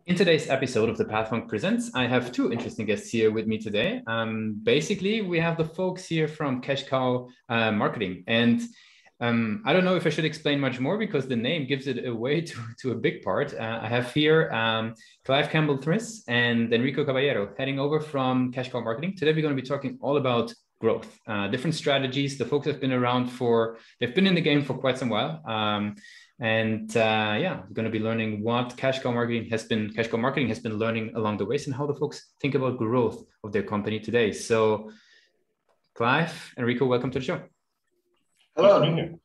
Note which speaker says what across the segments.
Speaker 1: In today's episode of the Pathfunk Presents, I have two interesting guests here with me today. Basically, we have the folks here from Cash Cow Marketing. And I don't know if I should explain much more because the name gives it away to a big part. I have here Clive Campbell-Smith and Enrico Caballero heading over from Cash Cow Marketing. Today, we're going to be talking all about growth, different strategies. The folks have been around they've been in the game for quite some while. We're going to be learning what Cash Cow Marketing has been learning along the ways and how the folks think about growth of their company today. So, Clive, Enrico, welcome to the show.
Speaker 2: Hello.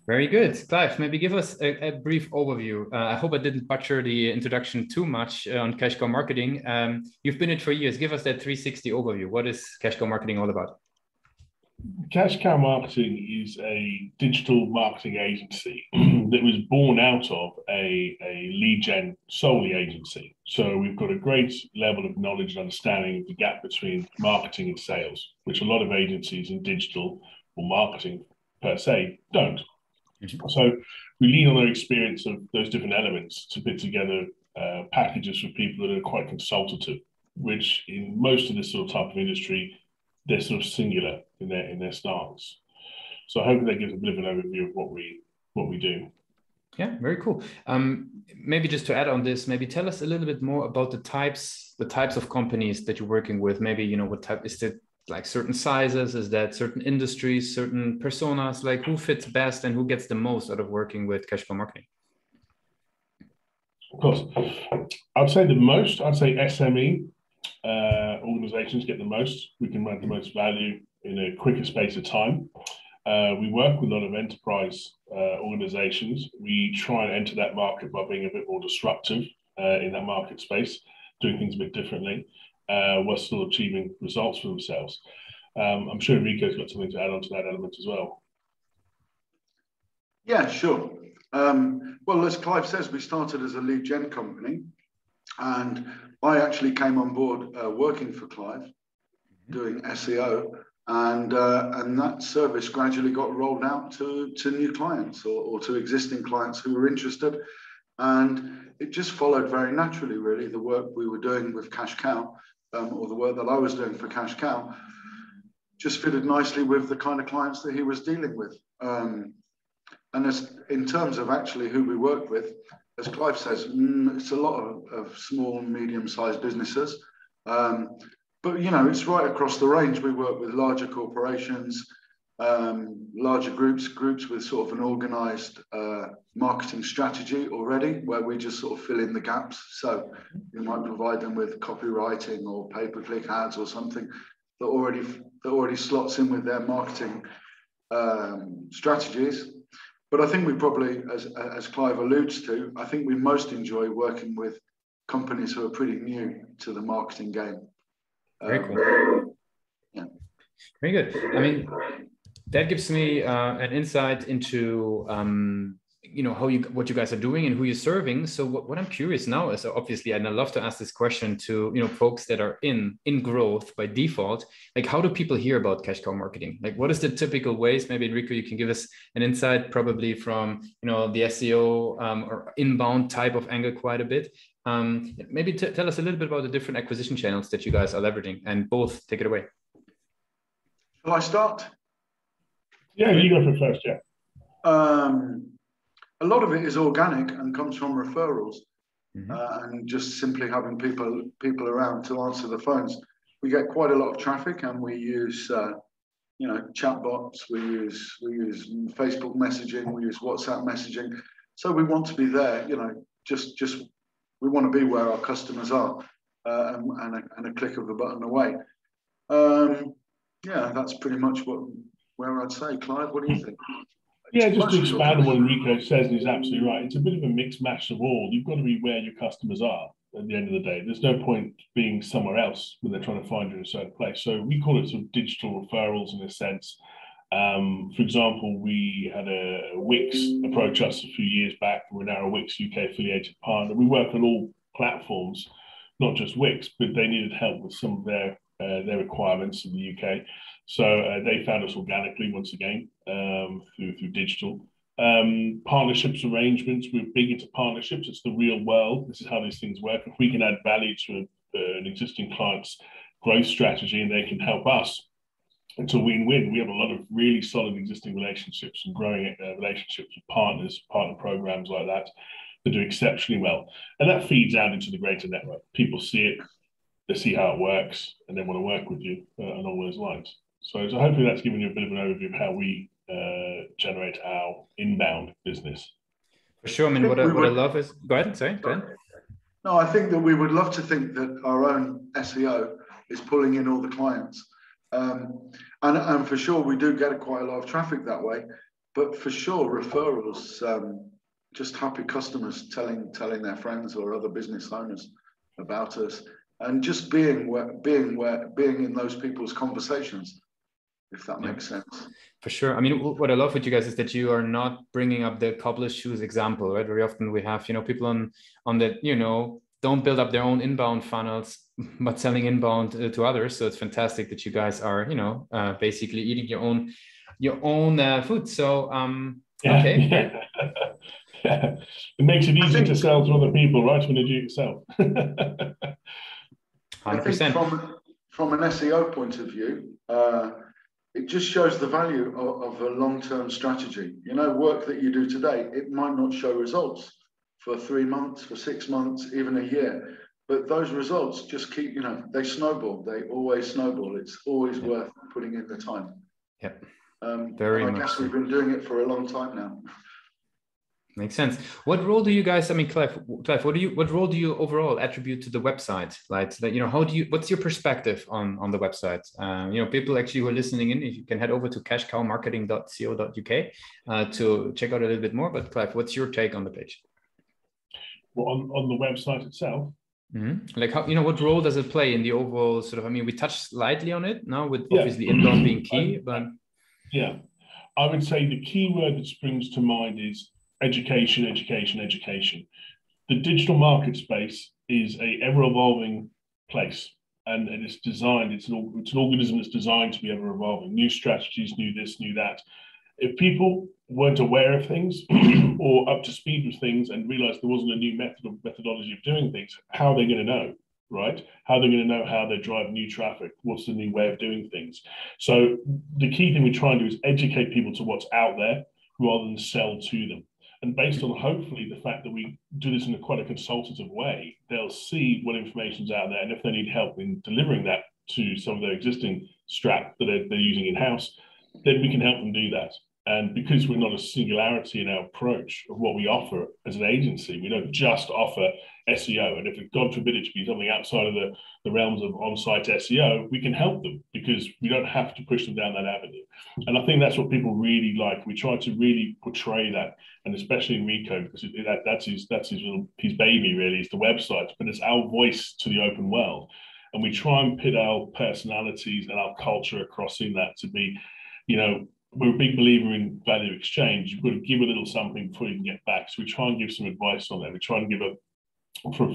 Speaker 1: Very good. Clive, maybe give us a brief overview. I hope I didn't butcher the introduction too much on Cash Cow Marketing. You've been in it for years. Give us that 360 overview. What is Cash Cow Marketing all about?
Speaker 2: Cash Cow Marketing is a digital marketing agency that was born out of a lead gen solely agency. So we've got a great level of knowledge and understanding of the gap between marketing and sales, which a lot of agencies in digital or marketing per se don't. Mm-hmm. So we lean on our experience of those different elements to put together packages for people that are quite consultative, which in most of this sort of type of industry, they're sort of singular in their stance. So I hope that gives a bit of an overview of what we do.
Speaker 1: Yeah, very cool. Maybe just to add on this, maybe tell us a little bit more about the types of companies that you're working with. Maybe, what type is it, like certain sizes? Is that certain industries, certain personas? Like who fits best and who gets the most out of working with Cash Cow Marketing?
Speaker 2: Of course. I'd say SME organizations get the most. We can add the most value in a quicker space of time. We work with a lot of enterprise organizations. We try and enter that market by being a bit more disruptive in that market space, doing things a bit differently, while still achieving results for themselves. I'm sure Enrico's got something to add on to that element as well.
Speaker 3: Yeah, sure. Well, as Clive says, we started as a lead gen company, and I actually came on board working for Clive, doing SEO, and that service gradually got rolled out to new clients or to existing clients who were interested, and it just followed very naturally, really. The work we were doing with Cash Cow, or the work that I was doing for Cash Cow, just fitted nicely with the kind of clients that he was dealing with. And in terms of actually who we work with, as Clive says, it's a lot of small and medium-sized businesses. But, it's right across the range. We work with larger corporations, larger groups with sort of an organized marketing strategy already, where we just sort of fill in the gaps. So we might provide them with copywriting or pay-per-click ads or something that already slots in with their marketing strategies. But I think we probably, as Clive alludes to, I think we most enjoy working with companies who are pretty new to the marketing game.
Speaker 1: Very cool.
Speaker 3: Yeah.
Speaker 1: Very good. I mean, that gives me an insight into what you guys are doing and who you're serving. So what I'm curious now is, obviously, and I love to ask this question to folks that are in growth by default, like how do people hear about Cash Cow Marketing? Like what is the typical ways? Maybe Enrico, you can give us an insight probably from the SEO or inbound type of angle quite a bit. Maybe tell us a little bit about the different acquisition channels that you guys are leveraging, and both take it away.
Speaker 3: Shall I start?
Speaker 2: Yeah, you go for first, yeah.
Speaker 3: A lot of it is organic and comes from referrals,
Speaker 1: mm-hmm.
Speaker 3: And just simply having people around to answer the phones. We get quite a lot of traffic, and we use chatbots. We use Facebook messaging. We use WhatsApp messaging. So we want to be there. We want to be where our customers are, and a click of a button away. That's pretty much where I'd say. Clive, what do you think?
Speaker 2: Yeah, just to expand on what Enrico says, and he's absolutely right. It's a bit of a mixed match of all. You've got to be where your customers are at the end of the day. There's no point being somewhere else when they're trying to find you in a certain place. So we call it sort of digital referrals in a sense. For example, we had a Wix approach us a few years back. We're now a Wix UK affiliated partner. We work on all platforms, not just Wix, but they needed help with some of their requirements in the UK. So they found us organically once again through digital. Partnerships arrangements. We're big into partnerships. It's the real world. This is how these things work. If we can add value to an existing client's growth strategy and they can help us, it's a win-win. We have a lot of really solid existing relationships and growing relationships with partners, partner programs like that do exceptionally well. And that feeds out into the greater network. People see it, they see how it works, and they want to work with you along those lines. So hopefully that's given you a bit of an overview of how we generate our inbound business.
Speaker 1: For sure. I mean, what I love is, go ahead, sorry, go ahead.
Speaker 3: No, I think that we would love to think that our own SEO is pulling in all the clients. And for sure, we do get quite a lot of traffic that way. But for sure, referrals, just happy customers telling their friends or other business owners about us, and just being in those people's conversations, if that makes sense. For
Speaker 1: sure. I mean, what I love with you guys is that you are not bringing up the cobbler's shoes example, right? Very often we have, people on that, don't build up their own inbound funnels, but selling inbound to others. So it's fantastic that you guys are, basically eating your own food. So, okay.
Speaker 2: Yeah. It makes it easy to sell to other people, right? When you do it yourself.
Speaker 1: 100%.
Speaker 3: I think from an SEO point of view, it just shows the value of a long-term strategy. Work that you do today, it might not show results for 3 months, for 6 months, even a year. But those results just keep, they snowball. They always snowball. It's always worth putting in the time.
Speaker 1: Yeah.
Speaker 3: Very much. I guess we've been doing it for a long time now.
Speaker 1: Makes sense. What role do you guys? I mean, Clive, what role do you overall attribute to the website? Like, what's your perspective on the website? People actually who are listening in, if you can head over to cashcowmarketing.co.uk to check out a little bit more. But Clive, what's your take on the page?
Speaker 2: Well, on the website itself.
Speaker 1: Mm-hmm. Like how, what role does it play in the overall sort of? I mean, we touched slightly on it now, with obviously inbound being key, but
Speaker 2: yeah, I would say the key word that springs to mind is education, education, education. The digital market space is a ever-evolving place, and it's designed. It's an organism that's designed to be ever-evolving. New strategies, new this, new that. If people weren't aware of things or up to speed with things and realized there wasn't a new methodology of doing things, how are they going to know, right? How are they going to know how they drive new traffic? What's the new way of doing things? So the key thing we try and do is educate people to what's out there rather than sell to them. And based on hopefully the fact that we do this in quite a consultative way, they'll see what information's out there. And if they need help in delivering that to some of their existing strap that they're using in-house, then we can help them do that. And because we're not a singularity in our approach of what we offer as an agency, we don't just offer SEO. And if it's God forbid it to be something outside of the realms of on-site SEO, we can help them because we don't have to push them down that avenue. And I think that's what people really like. We try to really portray that, and especially Enrico, because that's his baby really, is the website, but it's our voice to the open world. And we try and put our personalities and our culture across in that to be, we're a big believer in value exchange. You've got to give a little something before you can get back. So we try and give some advice on that. We try and give a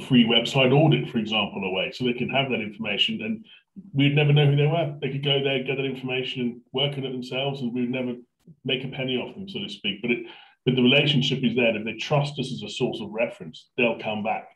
Speaker 2: free website audit, for example, away, so they can have that information, and we'd never know who they were. They could go there, get that information, and work on it themselves, and we'd never make a penny off them, so to speak. But the relationship is there. If they trust us as a source of reference, they'll come back.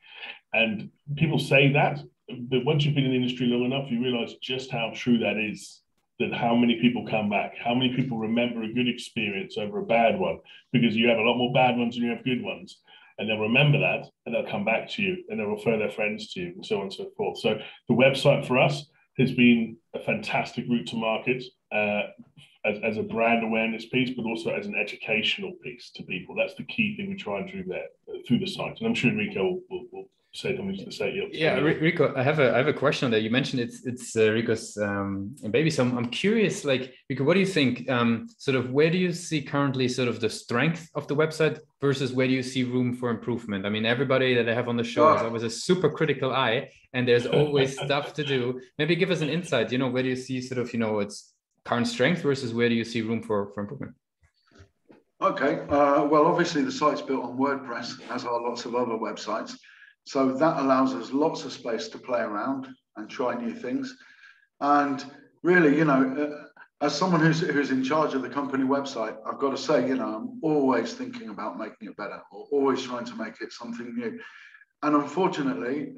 Speaker 2: And people say that, but once you've been in the industry long enough, you realize just how true that is. That how many people come back, how many people remember a good experience over a bad one, because you have a lot more bad ones than you have good ones. And they'll remember that, and they'll come back to you, and they'll refer their friends to you, and so on and so forth. So the website for us has been a fantastic route to market as a brand awareness piece, but also as an educational piece to people. That's the key thing we try and do there through the site. And I'm sure Enrico will say something to say.
Speaker 1: Yeah, Rico, I have a question on that. You mentioned it's Rico's baby. So I'm curious, like, Rico, what do you think? Sort of, where do you see currently sort of the strength of the website versus where do you see room for improvement? I mean, everybody that I have on the show has always a super critical eye, and there's always stuff to do. Maybe give us an insight. Where do you see sort of its current strength versus where do you see room for improvement?
Speaker 3: Okay. Well, obviously the site's built on WordPress, as are lots of other websites. So that allows us lots of space to play around and try new things. And really, a as someone who's in charge of the company website, I've got to say, I'm always thinking about making it better, or always trying to make it something new. And unfortunately,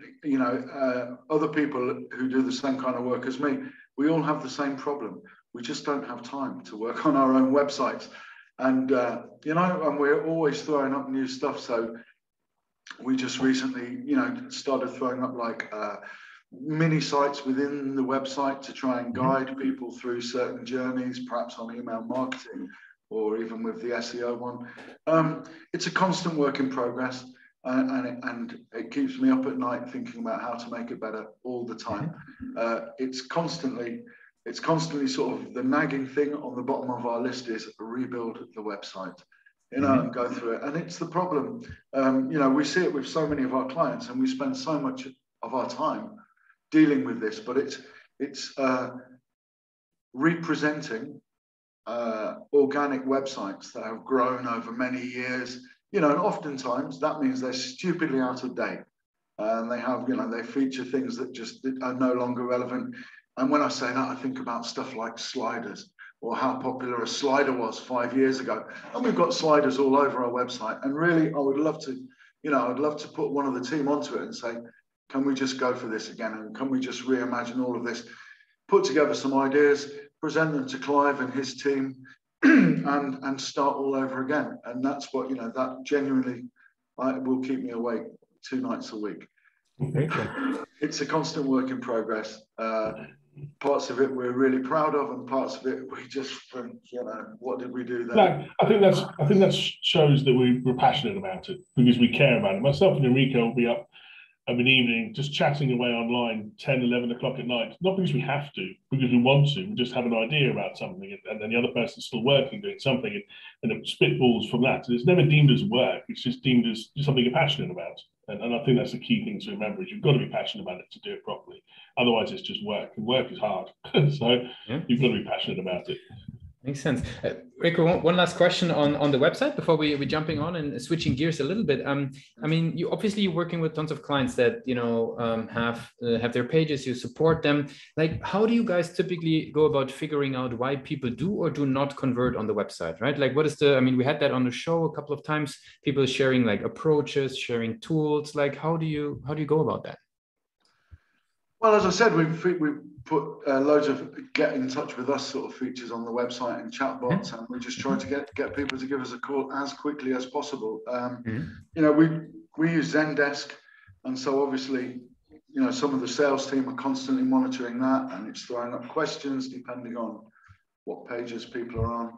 Speaker 3: other people who do the same kind of work as me, we all have the same problem. We just don't have time to work on our own websites. And, and we're always throwing up new stuff. So we just recently, started throwing up like mini sites within the website to try and guide people through certain journeys, perhaps on email marketing or even with the SEO one. It's a constant work in progress, and it keeps me up at night thinking about how to make it better all the time. It's constantly sort of the nagging thing on the bottom of our list is rebuild the website, and go through it. And it's the problem. We see it with so many of our clients, and we spend so much of our time dealing with this, but it's representing organic websites that have grown over many years, and oftentimes that means they're stupidly out of date, and they have, they feature things that just are no longer relevant. And when I say that, I think about stuff like sliders, or how popular a slider was 5 years ago. And we've got sliders all over our website. And really, I would love to, I'd love to put one of the team onto it and say, can we just go for this again? And can we just reimagine all of this, put together some ideas, present them to Clive and his team, and start all over again? And that's what, that genuinely will keep me awake 2 nights a week. It's a constant work in progress. Parts of it we're really proud of, and parts of it we just think, what did we do there?
Speaker 2: No, I think that shows that we're passionate about it, because we care about it. Myself and Enrico will be up of an evening just chatting away online 10, 11 o'clock at night, not because we have to, because we want to. We just have an idea about something, and then the other person's still working, doing something, and it spitballs from that. So it's never deemed as work, it's just deemed as something you're passionate about. And I think that's the key thing to remember, is you've got to be passionate about it to do it properly. Otherwise, it's just work, and work is hard. So you've got to be passionate about it.
Speaker 1: Makes sense. Enrico, one last question on the website before we're jumping on and switching gears a little bit. I mean, you're working with tons of clients that have their pages. You support them. Like, how do you guys typically go about figuring out why people do or do not convert on the website, right? Like, what is we had that on the show a couple of times. People sharing like approaches, sharing tools. Like, how do you go about that?
Speaker 3: Well, as I said, we've put loads of get in touch with us sort of features on the website and chatbots, and we just try to get people to give us a call as quickly as possible. We use Zendesk, and so obviously, some of the sales team are constantly monitoring that, and it's throwing up questions depending on what pages people are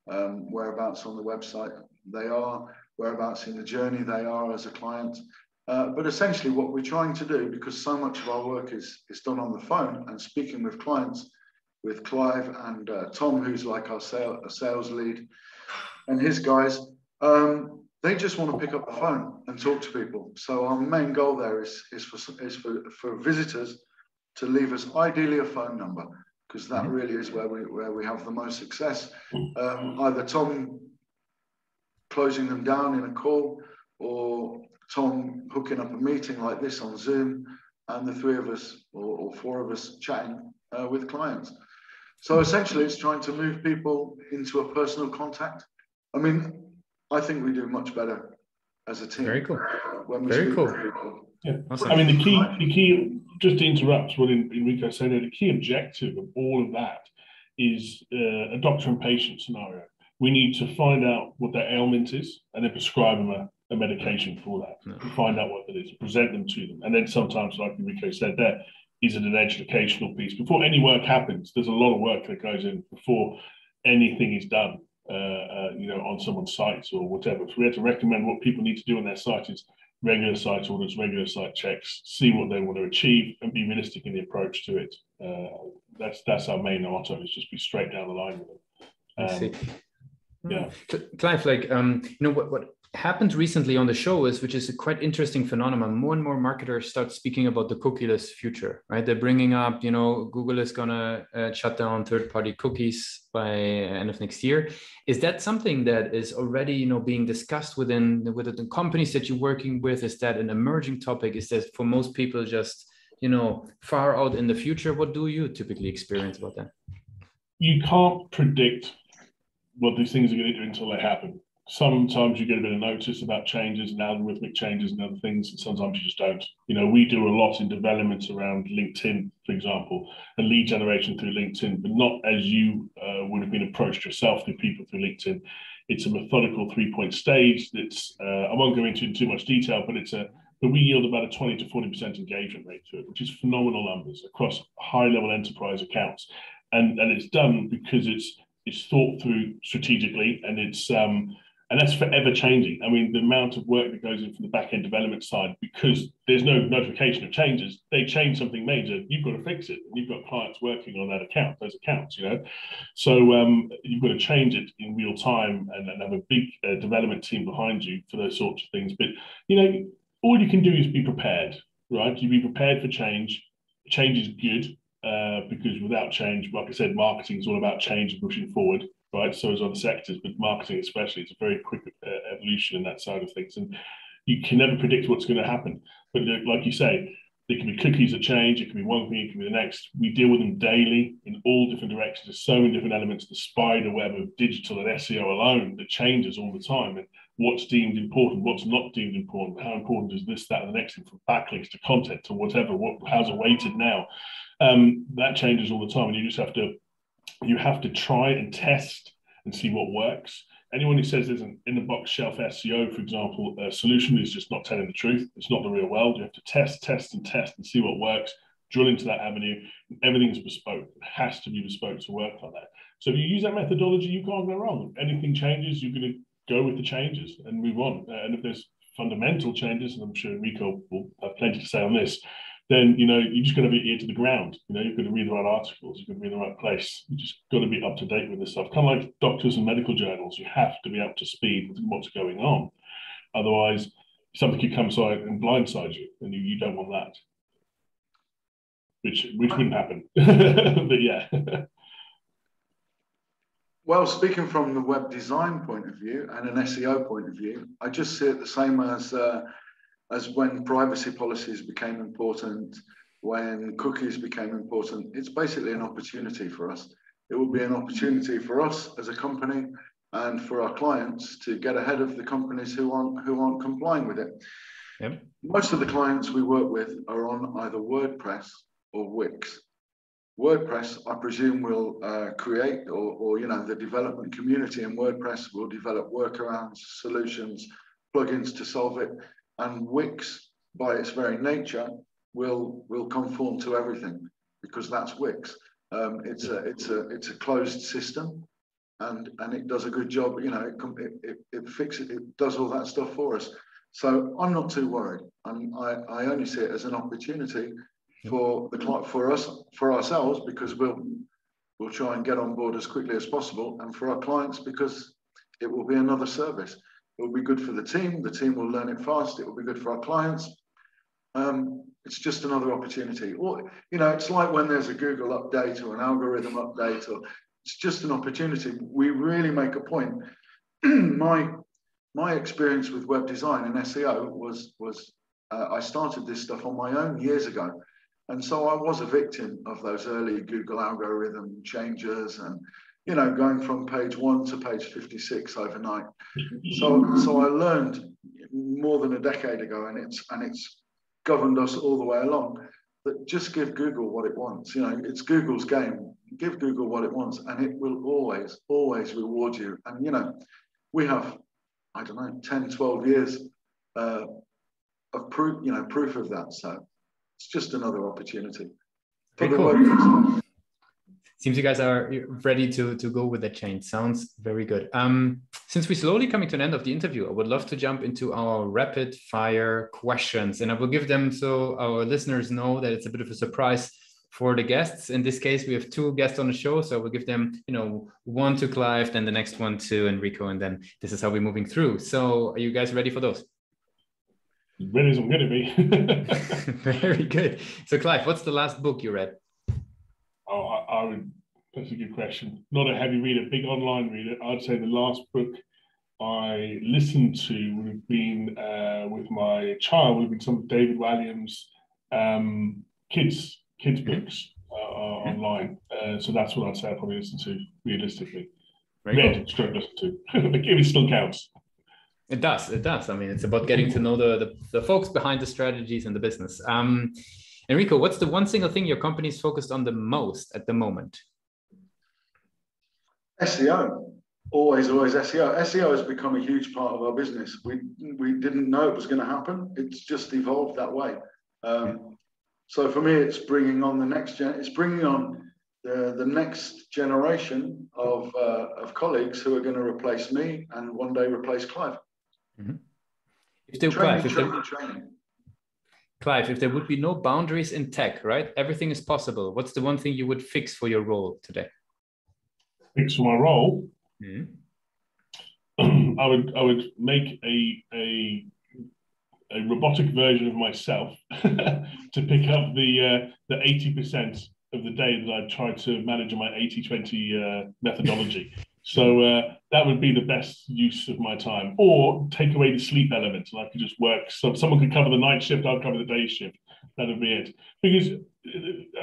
Speaker 3: on, whereabouts on the website they are, whereabouts in the journey they are as a client. But essentially what we're trying to do, because so much of our work is done on the phone and speaking with clients, with Clive and Tom, who's like our sales lead, and his guys, they just want to pick up the phone and talk to people. So our main goal there is for visitors to leave us ideally a phone number, because that really is where we have the most success. Either Tom closing them down in a call, or Tom hooking up a meeting like this on Zoom, and the 3 of us or 4 of us chatting with clients. So essentially it's trying to move people into a personal contact. I mean, I think we do much better as a team.
Speaker 1: Very cool.
Speaker 3: When we speak to people.
Speaker 2: Yeah. Awesome. I mean, the key, just to interrupt what Enrico said, the key objective of all of that is a doctor and patient scenario. We need to find out what their ailment is, and then prescribe them a medication for that, to find out what it is, present them to them. And then sometimes, like Enrico said, there is an educational piece. Before any work happens, there's a lot of work that goes in before anything is done, on someone's sites or whatever. So we have to recommend what people need to do on their site is regular site audits, regular site checks, see what they want to achieve, and be realistic in the approach to it. That's our main motto, is just be straight down the line with it.
Speaker 1: I see.
Speaker 2: Yeah.
Speaker 1: Clive, what happened recently on the show is, which is a quite interesting phenomenon, more and more marketers start speaking about the cookieless future, right? They're bringing up, Google is going to shut down third-party cookies by end of next year. Is that something that is already, being discussed within the companies that you're working with? Is that an emerging topic? Is that for most people just, far out in the future? What do you typically experience about that?
Speaker 2: You can't predict what these things are going to do until they happen. Sometimes you get a bit of notice about changes and algorithmic changes and other things, and sometimes you just don't. You know, we do a lot in developments around LinkedIn, for example, and lead generation through LinkedIn, but not as you would have been approached yourself through people through LinkedIn. It's a methodical 3-point stage. That's I won't go into in too much detail, but but we yield about a 20 to 40% engagement rate to it, which is phenomenal numbers across high-level enterprise accounts, and it's done because it's thought through strategically, and that's forever changing. I mean, the amount of work that goes in from the back end development side, because there's no notification of changes, they change something major, you've got to fix it. And you've got clients working on those accounts, you know. So you've got to change it in real time and have a big development team behind you for those sorts of things. But, you know, all you can do is be prepared, right? You be prepared for change. Change is good because without change, like I said, marketing is all about change and pushing forward. Right, so as other sectors, but marketing especially, it's a very quick evolution in that side of things, and you can never predict what's going to happen. But like you say, there can be cookies that change. It can be one thing, it can be the next. We deal with them daily in all different directions. There's so many different elements, the spider web of digital and SEO alone that changes all the time. And what's deemed important, what's not deemed important, how important is this, that, and the next thing, from backlinks to content to whatever. How's it weighted now? That changes all the time, and you just have to try and test and see what works. Anyone who says there's an in-the-box shelf SEO, for example, solution is just not telling the truth. It's not the real world. You have to test and see what works, drill into that avenue. Everything's bespoke. It has to be bespoke to work like that. So if you use that methodology, you can't go wrong. If anything changes, you're going to go with the changes and move on. And if there's fundamental changes, and I'm sure Enrico will have plenty to say on this, then, you know, you just got to be ear to the ground. You know, you've got to read the right articles. You've got to be in the right place. You just got to be up to date with this stuff. Kind of like doctors and medical journals. You have to be up to speed with what's going on. Otherwise, something could come side and blindside you, and you don't want that. Which wouldn't happen. But yeah.
Speaker 3: Well, speaking from the web design point of view and an SEO point of view, I just see it the same as when privacy policies became important, when cookies became important. It's basically an opportunity for us. It will be an opportunity for us as a company and for our clients to get ahead of the companies who aren't complying with it.
Speaker 1: Yep.
Speaker 3: Most of the clients we work with are on either WordPress or Wix. WordPress, I presume, will create, or you know, the development community in WordPress will develop workarounds, solutions, plugins to solve it. And Wix, by its very nature, will conform to everything, because that's Wix. It's a closed system, and it does a good job. You know, it fixes, it does all that stuff for us. So I'm not too worried. I only see it as an opportunity for us, for ourselves, because we'll try and get on board as quickly as possible, and for our clients, because it will be another service. It will be good for the team. The team will learn it fast. It will be good for our clients. It's just another opportunity. Or, you know, it's like when there's a Google update or an algorithm update, or it's just an opportunity. We really make a point. My experience with web design and SEO was I started this stuff on my own years ago. And so I was a victim of those early Google algorithm changes and, you know, going from page 1 to page 56 overnight. So I learned more than a decade ago, and it's governed us all the way along, that just give Google what it wants. You know, it's Google's game. Give Google what it wants, and it will always reward you. And, you know, we have, I don't know, 10, 12 years of proof of that. So it's just another opportunity.
Speaker 1: Very cool. Seems you guys are ready to go with the change. Sounds very good. Since we're slowly coming to an end of the interview, I would love to jump into our rapid fire questions, and I will give them so our listeners know that it's a bit of a surprise for the guests. In this case, we have 2 guests on the show, so we'll give them, you know, one to Clive, then the next one to Enrico, and then this is how we're moving through. So are you guys ready for those?
Speaker 2: As ready as I'm going to be.
Speaker 1: Very good. So Clive, what's the last book you read?
Speaker 2: Oh, that's a good question. Not a heavy reader, big online reader. I'd say the last book I listened to would have been with my child, would have been some of David Walliams' kids books. online. So that's what I'd say I probably listen to realistically.
Speaker 1: Very
Speaker 2: Read,
Speaker 1: cool.
Speaker 2: listen to. If it still counts.
Speaker 1: It does. It does. I mean, it's about getting to know the folks behind the strategies and the business. Enrico, what's the one single thing your company is focused on the most at the moment?
Speaker 3: SEO. Always SEO. SEO has become a huge part of our business. We didn't know it was going to happen. It's just evolved that way. So for me, it's bringing on the next gen. It's bringing on the next generation of colleagues who are going to replace me and one day replace Clive.
Speaker 1: Clive, if there would be no boundaries in tech, right? Everything is possible. What's the one thing you would fix for your role today?
Speaker 2: Fix for my role? I would make a robotic version of myself to pick up the 80% of the day that I try to manage my 80-20 methodology. So that would be the best use of my time, or take away the sleep element, and I could just work. So if someone could cover the night shift, I'll cover the day shift. That would be it. Because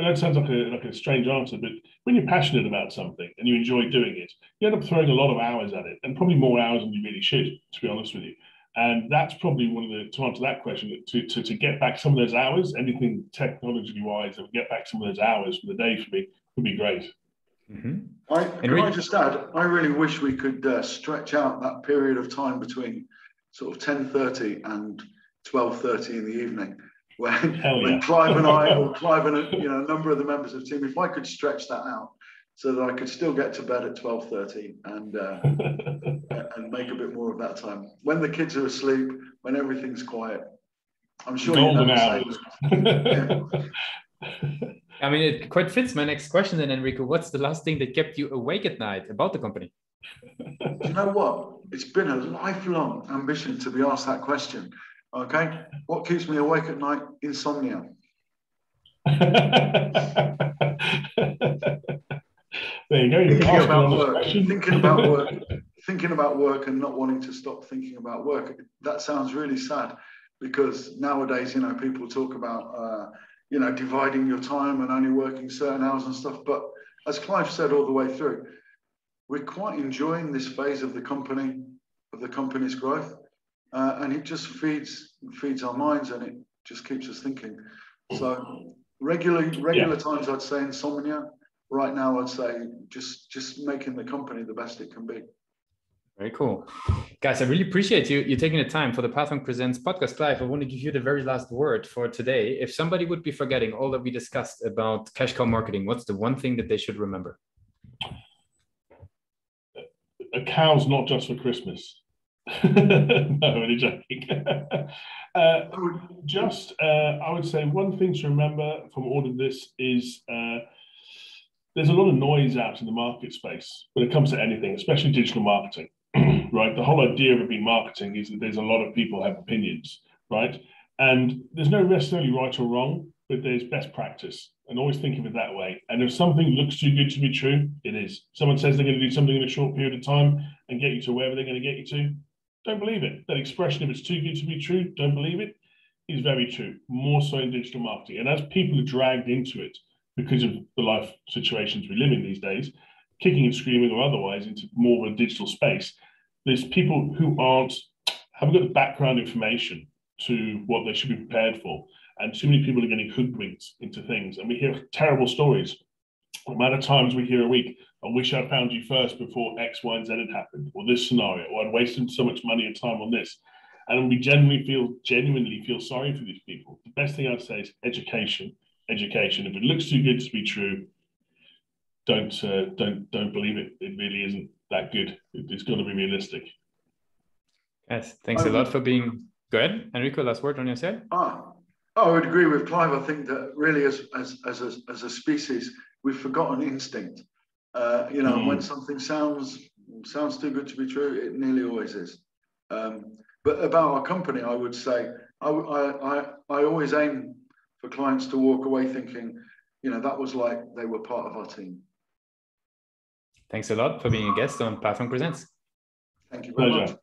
Speaker 2: that sounds like a strange answer, but when you're passionate about something and you enjoy doing it, you end up throwing a lot of hours at it, and probably more hours than you really should, to be honest with you. And that's probably one of the, to answer that question, to get back some of those hours, anything technology-wise, that would get back some of those hours for the day for me would be great.
Speaker 3: Can I just add, I really wish we could stretch out that period of time between sort of 10:30 and 12:30 in the evening, when Clive and I, or Clive and a number of the members of the team, if I could stretch that out so that I could still get to bed at 12:30 and make a bit more of that time when the kids are asleep, when everything's quiet. I'm sure
Speaker 2: golden hours.
Speaker 1: I mean, it quite fits my next question then, Enrico. What's the last thing that kept you awake at night about the company?
Speaker 3: Do you know what? It's been a lifelong ambition to be asked that question. Okay. What keeps me awake at night? Insomnia.
Speaker 2: There you go.
Speaker 3: Thinking about work and not wanting to stop thinking about work. That sounds really sad, because nowadays, people talk about, dividing your time and only working certain hours and stuff. But as Clive said all the way through, we're quite enjoying this phase of the company's growth. And it just feeds our minds, and it just keeps us thinking. So regular times, I'd say insomnia. Right now, I'd say just making the company the best it can be.
Speaker 1: Very cool. Guys, I really appreciate you taking the time for the Pathway Presents podcast. Clive, I want to give you the very last word for today. If somebody would be forgetting all that we discussed about cash cow marketing, what's the one thing that they should remember?
Speaker 2: A cow's not just for Christmas. No, only joking. I would say one thing to remember from all of this is there's a lot of noise out in the market space when it comes to anything, especially digital marketing, right? The whole idea of being marketing is that there's a lot of people have opinions, right? And there's no necessarily right or wrong, but there's best practice, and always think of it that way. And if something looks too good to be true, it is. Someone says they're going to do something in a short period of time and get you to wherever they're going to get you to, don't believe it. That expression, if it's too good to be true, don't believe it, is very true, more so in digital marketing. And as people are dragged into it because of the life situations we live in these days, kicking and screaming or otherwise into more of a digital space, there's people who haven't got the background information to what they should be prepared for. And too many people are getting hoodwinked into things. And we hear terrible stories. The amount of times we hear a week, I wish I'd found you first before X, Y, and Z had happened, or this scenario, or I'd wasted so much money and time on this. And we genuinely feel sorry for these people. The best thing I'd say is education. If it looks too good to be true, don't believe it. It really isn't that good. It's got to be realistic.
Speaker 1: Yes, thanks a lot for being. Go ahead, Enrico. Last word on your side.
Speaker 3: I would agree with Clive. I think that really, as a species, we've forgotten instinct. When something sounds too good to be true, it nearly always is. But about our company, I would say I always aim for clients to walk away thinking, that was like they were part of our team.
Speaker 1: Thanks a lot for being a guest on Pathway Presents.
Speaker 3: Thank you very much.